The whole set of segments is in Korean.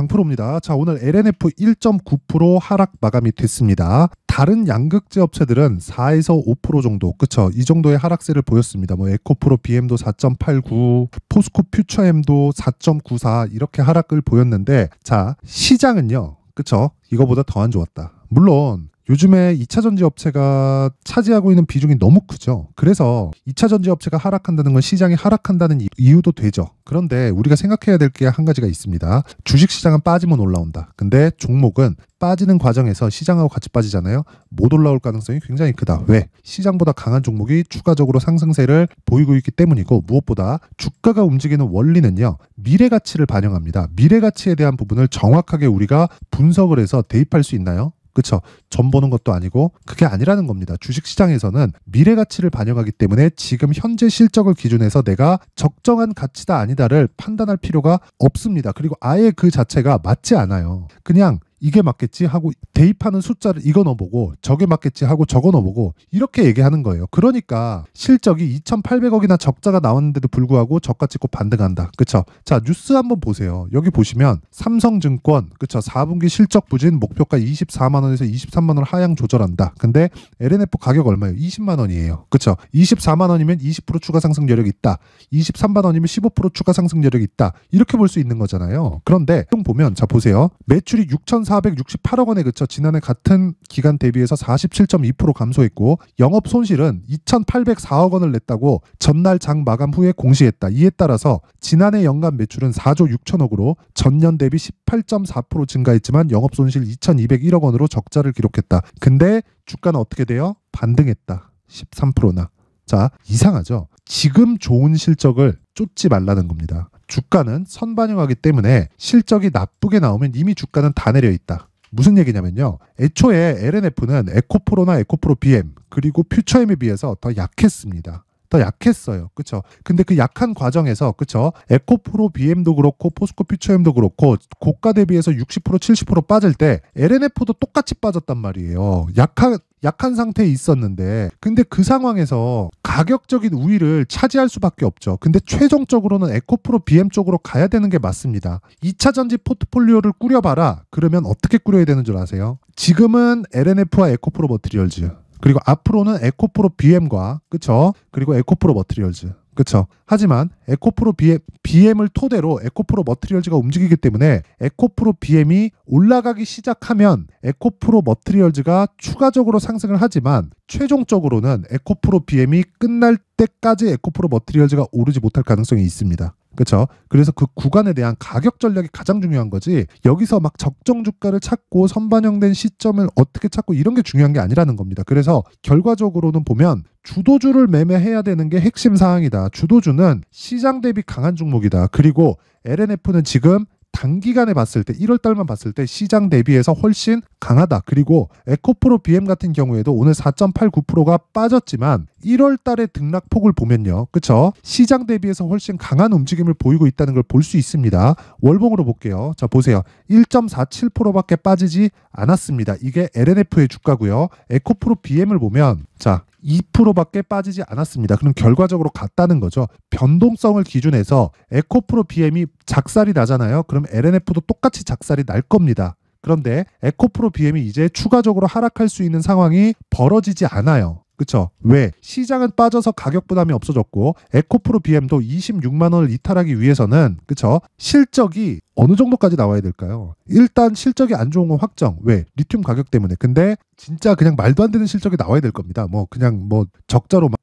강프로입니다. 자, 오늘 LNF 1.9% 하락 마감이 됐습니다. 다른 양극재 업체들은 4에서 5% 정도, 그쵸? 이 정도의 하락세를 보였습니다. 뭐 에코프로 BM도 4.89, 포스코 퓨처엠도 4.94 이렇게 하락을 보였는데, 자, 시장은요, 그쵸? 이거보다 더 안 좋았다. 물론 요즘에 2차전지 업체가 차지하고 있는 비중이 너무 크죠. 그래서 2차전지 업체가 하락한다는 건 시장이 하락한다는 이유도 되죠. 그런데 우리가 생각해야 될 게 한 가지가 있습니다. 주식시장은 빠지면 올라온다. 근데 종목은 빠지는 과정에서 시장하고 같이 빠지잖아요. 못 올라올 가능성이 굉장히 크다. 왜? 시장보다 강한 종목이 추가적으로 상승세를 보이고 있기 때문이고, 무엇보다 주가가 움직이는 원리는요, 미래가치를 반영합니다. 미래가치에 대한 부분을 정확하게 우리가 분석을 해서 대입할 수 있나요? 그쵸? 점 보는 것도 아니고 그게 아니라는 겁니다. 주식시장에서는 미래가치를 반영하기 때문에 지금 현재 실적을 기준해서 내가 적정한 가치다 아니다를 판단할 필요가 없습니다. 그리고 아예 그 자체가 맞지 않아요. 그냥 이게 맞겠지 하고 대입하는 숫자를 이거 넣어보고 저게 맞겠지 하고 저거 넣어보고 이렇게 얘기하는 거예요. 그러니까 실적이 2,800억이나 적자가 나왔는데도 불구하고 저가 찍고 반등한다. 그쵸? 자, 뉴스 한번 보세요. 여기 보시면 삼성증권, 그쵸? 4분기 실적 부진 목표가 24만 원에서 23만 원을 하향 조절한다. 근데 LNF 가격 얼마예요? 20만 원이에요. 그쵸? 24만 원이면 20% 추가 상승 여력이 있다. 23만 원이면 15% 추가 상승 여력이 있다. 이렇게 볼 수 있는 거잖아요. 그런데 좀 보면, 자, 보세요. 매출이 6,468억 원에 그쳐 지난해 같은 기간 대비해서 47.2% 감소했고, 영업 손실은 2,804억 원을 냈다고 전날 장 마감 후에 공시했다. 이에 따라서 지난해 연간 매출은 4조 6천억으로 전년 대비 18.4% 증가했지만 영업 손실 2,201억 원으로 적자를 기록했다. 근데 주가는 어떻게 돼요? 반등했다. 13%나. 자, 이상하죠? 지금 좋은 실적을 쫓지 말라는 겁니다. 주가는 선반영하기 때문에 실적이 나쁘게 나오면 이미 주가는 다 내려 있다. 무슨 얘기냐면요, 애초에 LNF는 에코프로나 에코프로 BM 그리고 퓨처엠에 비해서 더 약했습니다. 더 약했어요. 그쵸? 근데 그 약한 과정에서, 그쵸? 에코프로 BM도 그렇고 포스코 퓨처엠도 그렇고 고가 대비해서 60% 70% 빠질 때 LNF도 똑같이 빠졌단 말이에요. 약한 상태에 있었는데, 근데 그 상황에서 가격적인 우위를 차지할 수밖에 없죠. 근데 최종적으로는 에코프로 BM 쪽으로 가야 되는 게 맞습니다. 2차전지 포트폴리오를 꾸려봐라. 그러면 어떻게 꾸려야 되는 줄 아세요? 지금은 LNF와 에코프로 머티리얼즈, 그리고 앞으로는 에코프로 BM과, 그쵸? 그리고 에코프로 머티리얼즈. 그쵸? 하지만 에코프로 BM을 토대로 에코프로 머티리얼즈가 움직이기 때문에 에코프로 BM이 올라가기 시작하면 에코프로 머티리얼즈가 추가적으로 상승을 하지만 최종적으로는 에코프로 BM이 끝날 때까지 에코프로 머티리얼즈가 오르지 못할 가능성이 있습니다. 그렇죠? 그래서 그 구간에 대한 가격 전략이 가장 중요한 거지, 여기서 막 적정 주가를 찾고 선반영된 시점을 어떻게 찾고 이런 게 중요한 게 아니라는 겁니다. 그래서 결과적으로는 보면 주도주를 매매해야 되는 게 핵심 사항이다. 주도주는 시장 대비 강한 종목이다. 그리고 LNF는 지금 단기간에 봤을 때 1월 달만 봤을 때 시장 대비해서 훨씬 강하다. 그리고 에코프로 BM 같은 경우에도 오늘 4.89%가 빠졌지만 1월 달의 등락폭을 보면요, 그쵸? 시장 대비해서 훨씬 강한 움직임을 보이고 있다는 걸 볼 수 있습니다. 월봉으로 볼게요. 자, 보세요. 1.47%밖에 빠지지 않았습니다. 이게 LNF의 주가고요. 에코프로 BM을 보면, 자, 2%밖에 빠지지 않았습니다. 그럼 결과적으로 같다는 거죠. 변동성을 기준해서 에코프로 BM이 작살이 나잖아요. 그럼 LNF도 똑같이 작살이 날 겁니다. 그런데 에코프로 BM이 이제 추가적으로 하락할 수 있는 상황이 벌어지지 않아요. 그쵸? 왜? 시장은 빠져서 가격 부담이 없어졌고 에코프로 BM도 26만 원을 이탈하기 위해서는, 그쵸? 실적이 어느 정도까지 나와야 될까요? 일단 실적이 안 좋은 건 확정. 왜? 리튬 가격 때문에. 근데 진짜 그냥 말도 안 되는 실적이 나와야 될 겁니다. 뭐 그냥 뭐 적자로 막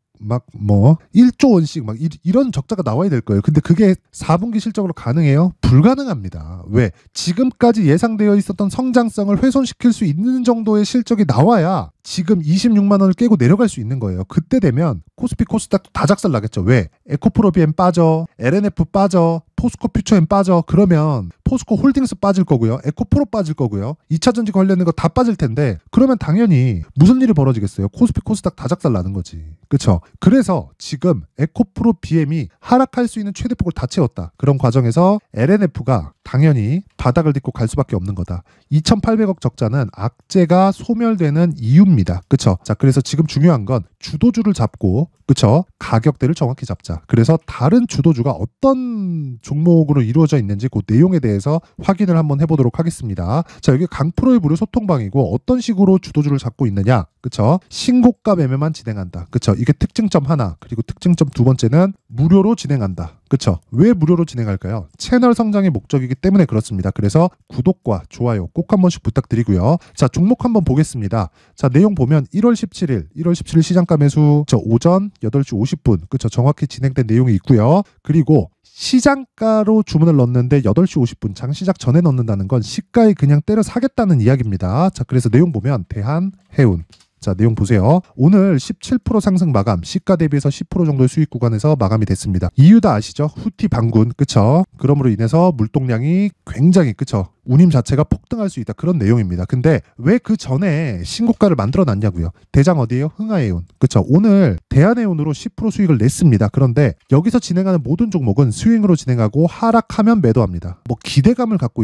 1조 원씩 막 이런 적자가 나와야 될 거예요. 근데 그게 4분기 실적으로 가능해요? 불가능합니다. 왜? 지금까지 예상되어 있었던 성장성을 훼손시킬 수 있는 정도의 실적이 나와야 지금 26만 원을 깨고 내려갈 수 있는 거예요. 그때 되면 코스피 코스닥 다 작살 나겠죠. 왜? 에코프로 BM 빠져, LNF 빠져, 포스코 퓨처엠 빠져. 그러면 포스코 홀딩스 빠질 거고요. 에코프로 빠질 거고요. 2차전지 관련된 거 다 빠질 텐데, 그러면 당연히 무슨 일이 벌어지겠어요? 코스피 코스닥 다 작살 나는 거지. 그렇죠? 그래서 지금 에코프로 BM이 하락할 수 있는 최대폭을 다 채웠다. 그런 과정에서 LNF가 당연히 바닥을 딛고 갈 수밖에 없는 거다. 2,800억 적자는 악재가 소멸되는 이유입니다. 그쵸? 자, 그래서 지금 중요한 건 주도주를 잡고, 그쵸? 가격대를 정확히 잡자. 그래서 다른 주도주가 어떤 종목으로 이루어져 있는지 그 내용에 대해서 확인을 한번 해보도록 하겠습니다. 자, 여기 강프로의 무료 소통방이고 어떤 식으로 주도주를 잡고 있느냐? 그쵸? 신고가 매매만 진행한다. 그쵸? 이게 특징점 하나. 그리고 특징점 두 번째는 무료로 진행한다. 그쵸? 왜 무료로 진행할까요? 채널 성장의 목적이기 때문에 그렇습니다. 그래서 구독과 좋아요 꼭 한 번씩 부탁드리고요. 자, 종목 한번 보겠습니다. 자, 내용 보면 1월 17일 시장가 매수 오전 8시 50분. 그쵸? 정확히 진행된 내용이 있고요. 그리고 시장가로 주문을 넣었는데 8시 50분 장 시작 전에 넣는다는 건 시가에 그냥 때려 사겠다는 이야기입니다. 자, 그래서 내용 보면 대한해운. 자, 내용 보세요. 오늘 17% 상승 마감, 시가 대비해서 10% 정도의 수익 구간에서 마감이 됐습니다. 이유 다 아시죠? 후티 반군, 그쵸? 그러므로 인해서 물동량이 굉장히, 그쵸? 운임 자체가 폭등할 수 있다. 그런 내용입니다. 근데 왜 그 전에 신고가를 만들어 놨냐고요? 대장 어디예요? 흥하해운. 그쵸? 오늘 대한해운으로 10% 수익을 냈습니다. 그런데 여기서 진행하는 모든 종목은 스윙으로 진행하고 하락하면 매도합니다. 뭐 기대감을 갖고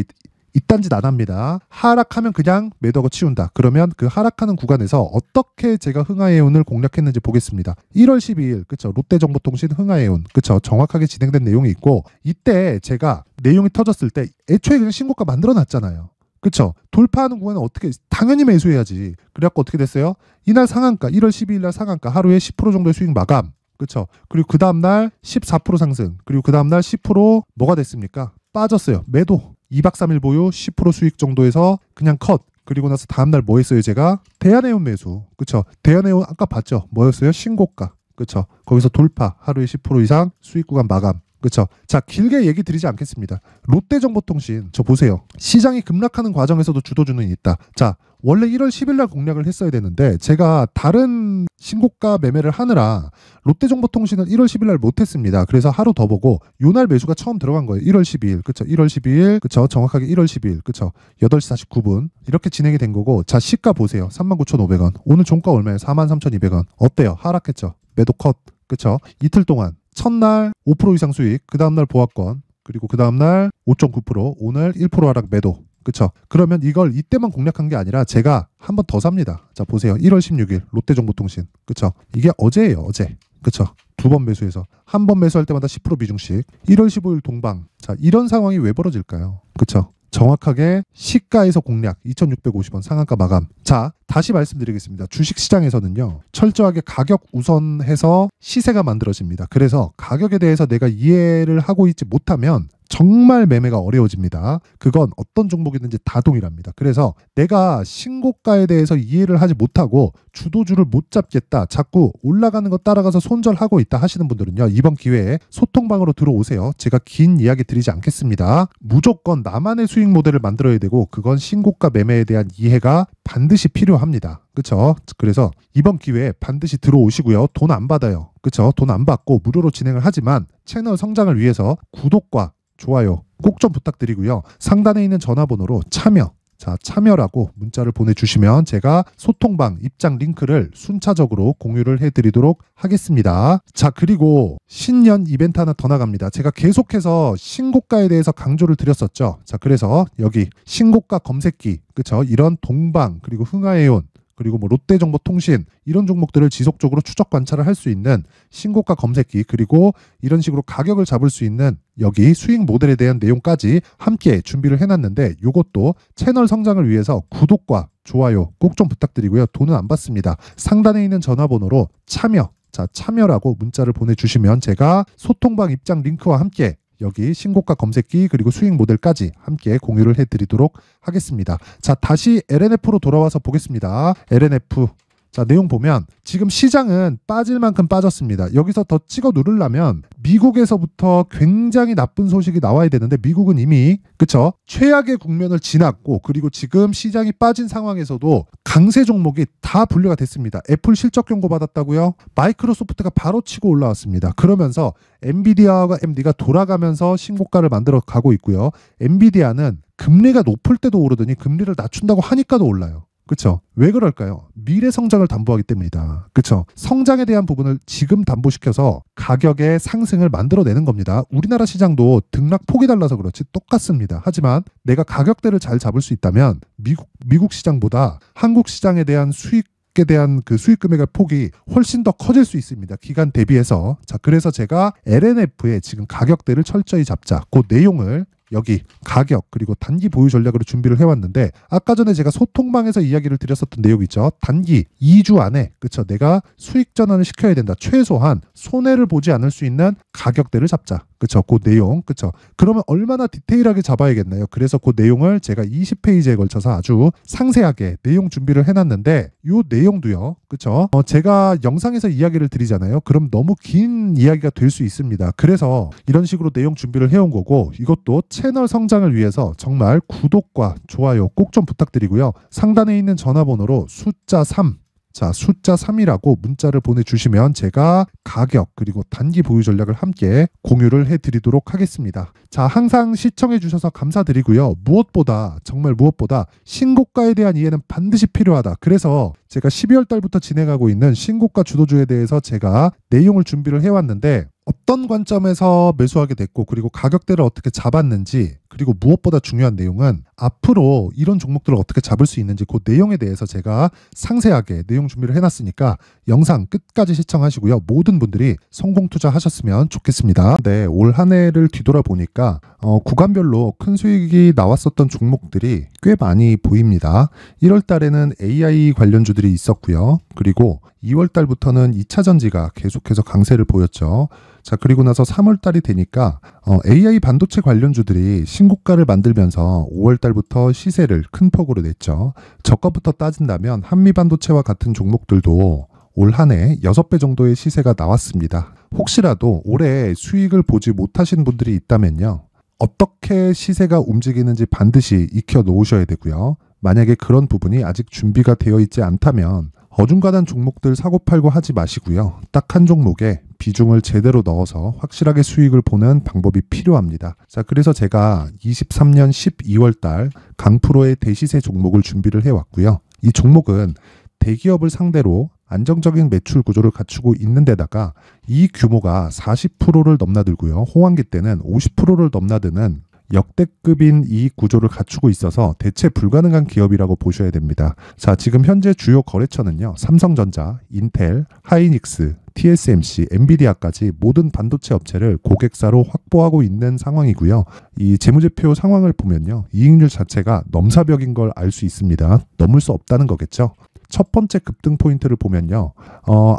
이딴 짓 안 합니다. 하락하면 그냥 매도하고 치운다. 그러면 그 하락하는 구간에서 어떻게 제가 흥하해운을 공략했는지 보겠습니다. 1월 12일, 그쵸? 롯데정보통신 흥하해운, 그쵸? 정확하게 진행된 내용이 있고, 이때 제가 내용이 터졌을 때 애초에 그냥 신고가 만들어 놨잖아요. 그쵸? 돌파하는 구간은 어떻게, 당연히 매수해야지. 그래갖고 어떻게 됐어요? 이날 상한가, 1월 12일 날 상한가, 하루에 10% 정도의 수익 마감. 그쵸? 그리고 그 다음날 14% 상승. 그리고 그 다음날 10% 뭐가 됐습니까? 빠졌어요. 매도. 2박 3일 보유 10% 수익 정도에서 그냥 컷. 그리고 나서 다음날 뭐 했어요? 제가 대한해운 매수. 그쵸? 대한해운 아까 봤죠? 뭐였어요? 신고가. 그쵸? 거기서 돌파. 하루에 10% 이상 수익 구간 마감. 그쵸? 자, 길게 얘기 드리지 않겠습니다. 롯데정보통신 저 보세요. 시장이 급락하는 과정에서도 주도주는 있다. 자, 원래 1월 10일 날 공략을 했어야 되는데 제가 다른 신고가 매매를 하느라 롯데정보통신은 1월 10일 날 못했습니다. 그래서 하루 더 보고 요날 매수가 처음 들어간 거예요. 1월 12일. 그쵸? 1월 12일. 그쵸? 정확하게 1월 12일. 그쵸? 8시 49분. 이렇게 진행이 된 거고, 자, 시가 보세요. 39,500원. 오늘 종가 얼마예요? 43,200원. 어때요? 하락했죠? 매도 컷. 그쵸? 이틀 동안 첫날 5% 이상 수익, 그 다음날 보합권, 그리고 그 다음날 5.9%, 오늘 1% 하락 매도. 그쵸? 그러면 이걸 이때만 공략한 게 아니라 제가 한 번 더 삽니다. 자, 보세요. 1월 16일 롯데정보통신. 그쵸? 이게 어제예요. 어제. 그쵸? 두 번 매수해서 한 번 매수할 때마다 10% 비중씩. 1월 15일 동방. 자, 이런 상황이 왜 벌어질까요? 그쵸? 정확하게 시가에서 공략 2,650원 상한가 마감. 자, 다시 말씀드리겠습니다. 주식시장에서는요, 철저하게 가격 우선해서 시세가 만들어집니다. 그래서 가격에 대해서 내가 이해를 하고 있지 못하면 정말 매매가 어려워집니다. 그건 어떤 종목이든지 다 동일합니다. 그래서 내가 신고가에 대해서 이해를 하지 못하고 주도주를 못 잡겠다, 자꾸 올라가는 거 따라가서 손절하고 있다 하시는 분들은요, 이번 기회에 소통방으로 들어오세요. 제가 긴 이야기 드리지 않겠습니다. 무조건 나만의 수익 모델을 만들어야 되고, 그건 신고가 매매에 대한 이해가 반드시 필요합니다. 그쵸? 그래서 이번 기회에 반드시 들어오시고요. 돈 안 받아요. 그쵸? 돈 안 받고 무료로 진행을 하지만 채널 성장을 위해서 구독과 좋아요 꼭 좀 부탁드리고요. 상단에 있는 전화번호로 참여, 자, 참여라고 문자를 보내주시면 제가 소통방 입장 링크를 순차적으로 공유를 해드리도록 하겠습니다. 자, 그리고 신년 이벤트 하나 더 나갑니다. 제가 계속해서 신고가에 대해서 강조를 드렸었죠. 자, 그래서 여기 신고가 검색기, 그쵸? 이런 동방, 그리고 흥하해운, 그리고 뭐 롯데정보통신, 이런 종목들을 지속적으로 추적 관찰을 할 수 있는 신고가 검색기, 그리고 이런 식으로 가격을 잡을 수 있는 여기 수익 모델에 대한 내용까지 함께 준비를 해놨는데, 이것도 채널 성장을 위해서 구독과 좋아요 꼭 좀 부탁드리고요. 돈은 안 받습니다. 상단에 있는 전화번호로 참여, 자, 참여라고 문자를 보내주시면 제가 소통방 입장 링크와 함께 여기 신고가 검색기, 그리고 수익 모델까지 함께 공유를 해드리도록 하겠습니다. 자, 다시 LNF로 돌아와서 보겠습니다. LNF. 자, 내용 보면 지금 시장은 빠질 만큼 빠졌습니다. 여기서 더 찍어 누르려면 미국에서부터 굉장히 나쁜 소식이 나와야 되는데, 미국은 이미, 그쵸? 최악의 국면을 지났고, 그리고 지금 시장이 빠진 상황에서도 강세 종목이 다 분류가 됐습니다. 애플 실적 경고 받았다고요? 마이크로소프트가 바로 치고 올라왔습니다. 그러면서 엔비디아와 AMD가 돌아가면서 신고가를 만들어 가고 있고요. 엔비디아는 금리가 높을 때도 오르더니 금리를 낮춘다고 하니까도 올라요. 그쵸? 왜 그럴까요? 미래 성장을 담보하기 때문이다. 그쵸? 성장에 대한 부분을 지금 담보시켜서 가격의 상승을 만들어내는 겁니다. 우리나라 시장도 등락폭이 달라서 그렇지 똑같습니다. 하지만 내가 가격대를 잘 잡을 수 있다면 미국 시장보다 한국 시장에 대한 수익에 대한 그 수익 금액의 폭이 훨씬 더 커질 수 있습니다. 기간 대비해서. 자, 그래서 제가 LNF의 지금 가격대를 철저히 잡자. 그 내용을 여기 가격 그리고 단기 보유 전략으로 준비를 해왔는데, 아까 전에 제가 소통방에서 이야기를 드렸었던 내용 있죠. 단기 2주 안에 그쵸, 내가 수익 전환을 시켜야 된다. 최소한 손해를 보지 않을 수 있는 가격대를 잡자. 그쵸, 그 내용. 그쵸. 그러면 얼마나 디테일하게 잡아야겠나요? 그래서 그 내용을 제가 20페이지에 걸쳐서 아주 상세하게 내용 준비를 해놨는데, 이 내용도요. 그쵸. 제가 영상에서 이야기를 드리잖아요. 그럼 너무 긴 이야기가 될 수 있습니다. 그래서 이런 식으로 내용 준비를 해온 거고, 이것도 채널 성장을 위해서 정말 구독과 좋아요 꼭 좀 부탁드리고요. 상단에 있는 전화번호로 숫자 3, 자, 숫자 3이라고 문자를 보내주시면 제가 가격 그리고 단기 보유 전략을 함께 공유를 해드리도록 하겠습니다. 자, 항상 시청해주셔서 감사드리고요. 무엇보다 정말 무엇보다 신고가에 대한 이해는 반드시 필요하다. 그래서 제가 12월 달부터 진행하고 있는 신고가 주도주에 대해서 제가 내용을 준비를 해왔는데, 어떤 관점에서 매수하게 됐고 그리고 가격대를 어떻게 잡았는지, 그리고 무엇보다 중요한 내용은 앞으로 이런 종목들을 어떻게 잡을 수 있는지, 그 내용에 대해서 제가 상세하게 내용 준비를 해놨으니까 영상 끝까지 시청하시고요. 모든 분들이 성공 투자하셨으면 좋겠습니다. 네, 올 한 해를 뒤돌아보니까 구간별로 큰 수익이 나왔었던 종목들이 꽤 많이 보입니다. 1월 달에는 AI 관련주들이 있었고요. 그리고 2월 달부터는 2차 전지가 계속해서 강세를 보였죠. 자, 그리고 나서 3월 달이 되니까 AI 반도체 관련주들이 신고가를 만들면서 5월 달부터 시세를 큰 폭으로 냈죠. 저가부터 따진다면 한미반도체와 같은 종목들도 올 한 해 6배 정도의 시세가 나왔습니다. 혹시라도 올해 수익을 보지 못하신 분들이 있다면요, 어떻게 시세가 움직이는지 반드시 익혀 놓으셔야 되고요. 만약에 그런 부분이 아직 준비가 되어 있지 않다면 어중간한 종목들 사고 팔고 하지 마시고요. 딱 한 종목에 비중을 제대로 넣어서 확실하게 수익을 보는 방법이 필요합니다. 자, 그래서 제가 23년 12월 달 강프로의 대시세 종목을 준비를 해왔고요. 이 종목은 대기업을 상대로 안정적인 매출 구조를 갖추고 있는 데다가 이 규모가 40%를 넘나들고요. 호황기 때는 50%를 넘나드는 역대급인 이익 구조를 갖추고 있어서 대체 불가능한 기업이라고 보셔야 됩니다. 자, 지금 현재 주요 거래처는요, 삼성전자, 인텔, 하이닉스, TSMC, 엔비디아까지 모든 반도체 업체를 고객사로 확보하고 있는 상황이고요. 이 재무제표 상황을 보면요, 이익률 자체가 넘사벽인 걸 알 수 있습니다. 넘을 수 없다는 거겠죠. 첫 번째 급등 포인트를 보면요,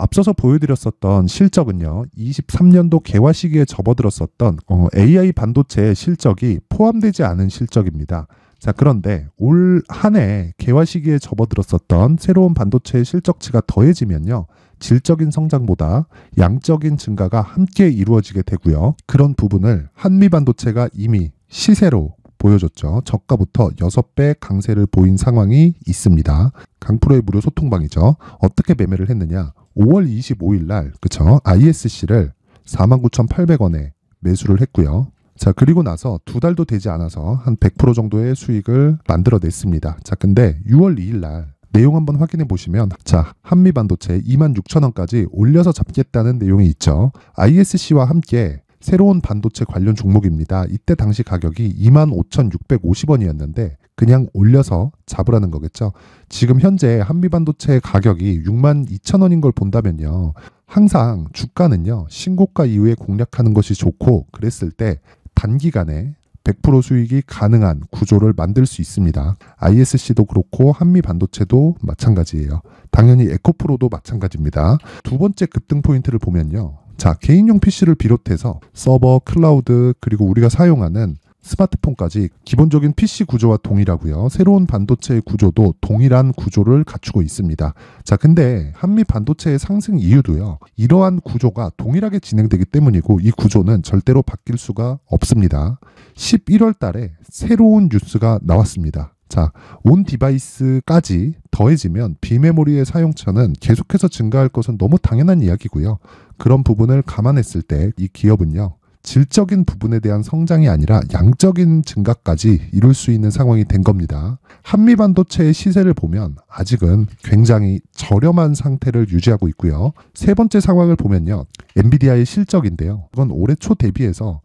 앞서서 보여드렸었던 실적은요, 23년도 개화 시기에 접어들었었던 AI 반도체의 실적이 포함되지 않은 실적입니다. 자, 그런데 올 한 해 개화 시기에 접어들었었던 새로운 반도체의 실적치가 더해지면요, 질적인 성장보다 양적인 증가가 함께 이루어지게 되고요. 그런 부분을 한미반도체가 이미 시세로 보여줬죠. 저가부터 6배 강세를 보인 상황이 있습니다. 강프로의 무료 소통방이죠. 어떻게 매매를 했느냐? 5월 25일 날, 그쵸? ISC를 49,800원에 매수를 했고요. 자, 그리고 나서 2달도 되지 않아서 한 100% 정도의 수익을 만들어냈습니다. 자, 근데 6월 2일 날 내용 한번 확인해 보시면, 자, 한미반도체 26,000원까지 올려서 잡겠다는 내용이 있죠. ISC와 함께 새로운 반도체 관련 종목입니다. 이때 당시 가격이 25,650원이었는데 그냥 올려서 잡으라는 거겠죠. 지금 현재 한미반도체 가격이 62,000원인 걸 본다면요, 항상 주가는요, 신고가 이후에 공략하는 것이 좋고, 그랬을 때 단기간에 100% 수익이 가능한 구조를 만들 수 있습니다. ISC도 그렇고 한미반도체도 마찬가지예요. 당연히 에코프로도 마찬가지입니다. 두 번째 급등 포인트를 보면요, 자, 개인용 PC를 비롯해서 서버, 클라우드, 그리고 우리가 사용하는 스마트폰까지 기본적인 PC 구조와 동일하고요. 새로운 반도체의 구조도 동일한 구조를 갖추고 있습니다. 자, 근데 한미 반도체의 상승 이유도요, 이러한 구조가 동일하게 진행되기 때문이고, 이 구조는 절대로 바뀔 수가 없습니다. 11월 달에 새로운 뉴스가 나왔습니다. 자, 온 디바이스까지 더해지면 비메모리의 사용처는 계속해서 증가할 것은 너무 당연한 이야기고요. 그런 부분을 감안했을 때 이 기업은요, 질적인 부분에 대한 성장이 아니라 양적인 증가까지 이룰 수 있는 상황이 된 겁니다. 한미반도체의 시세를 보면 아직은 굉장히 저렴한 상태를 유지하고 있고요. 세 번째 상황을 보면요. 엔비디아의 실적인데요. 이건 올해 초 대비해서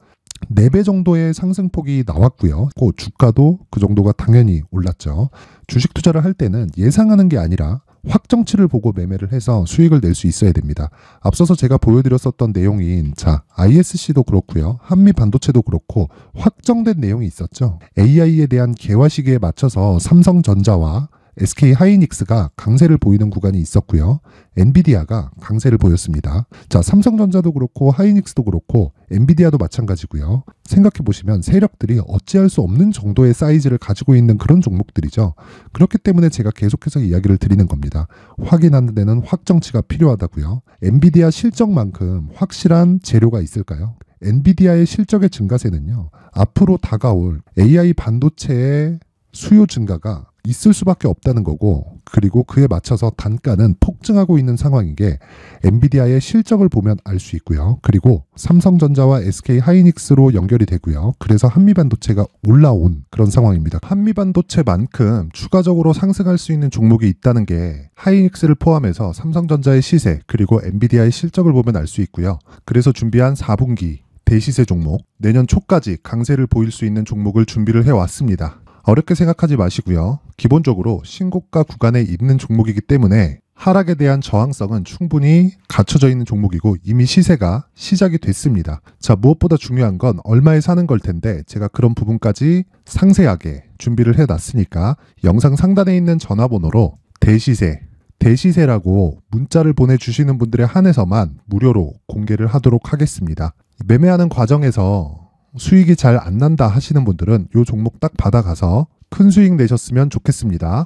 4배 정도의 상승폭이 나왔고요. 그 주가도 그 정도가 당연히 올랐죠. 주식 투자를 할 때는 예상하는 게 아니라 확정치를 보고 매매를 해서 수익을 낼 수 있어야 됩니다. 앞서서 제가 보여드렸었던 내용인 ISC도 그렇고요. 한미 반도체도 그렇고 확정된 내용이 있었죠. AI에 대한 개화 시기에 맞춰서 삼성전자와 SK 하이닉스가 강세를 보이는 구간이 있었고요. 엔비디아가 강세를 보였습니다. 삼성전자도 그렇고 하이닉스도 그렇고 엔비디아도 마찬가지고요. 생각해 보시면 세력들이 어찌할 수 없는 정도의 사이즈를 가지고 있는 그런 종목들이죠. 그렇기 때문에 제가 계속해서 이야기를 드리는 겁니다. 확인하는 데는 확정치가 필요하다고요. 엔비디아 실적만큼 확실한 재료가 있을까요? 엔비디아의 실적의 증가세는요. 앞으로 다가올 AI 반도체의 수요 증가가 있을 수밖에 없다는 거고, 그리고 그에 맞춰서 단가는 폭증하고 있는 상황인 게 엔비디아의 실적을 보면 알 수 있고요. 그리고 삼성전자와 SK 하이닉스로 연결이 되고요. 그래서 한미반도체가 올라온 그런 상황입니다. 한미반도체만큼 추가적으로 상승할 수 있는 종목이 있다는 게 하이닉스를 포함해서 삼성전자의 시세 그리고 엔비디아의 실적을 보면 알 수 있고요. 그래서 준비한 4분기 대시세 종목, 내년 초까지 강세를 보일 수 있는 종목을 준비를 해왔습니다. 어렵게 생각하지 마시고요. 기본적으로 신고가 구간에 있는 종목이기 때문에 하락에 대한 저항성은 충분히 갖춰져 있는 종목이고 이미 시세가 시작이 됐습니다. 무엇보다 중요한 건 얼마에 사는 걸 텐데 제가 그런 부분까지 상세하게 준비를 해놨으니까 영상 상단에 있는 전화번호로 대시세라고 문자를 보내주시는 분들에 한해서만 무료로 공개를 하도록 하겠습니다. 매매하는 과정에서 수익이 잘 안 난다 하시는 분들은 이 종목 딱 받아가서 큰 수익 내셨으면 좋겠습니다.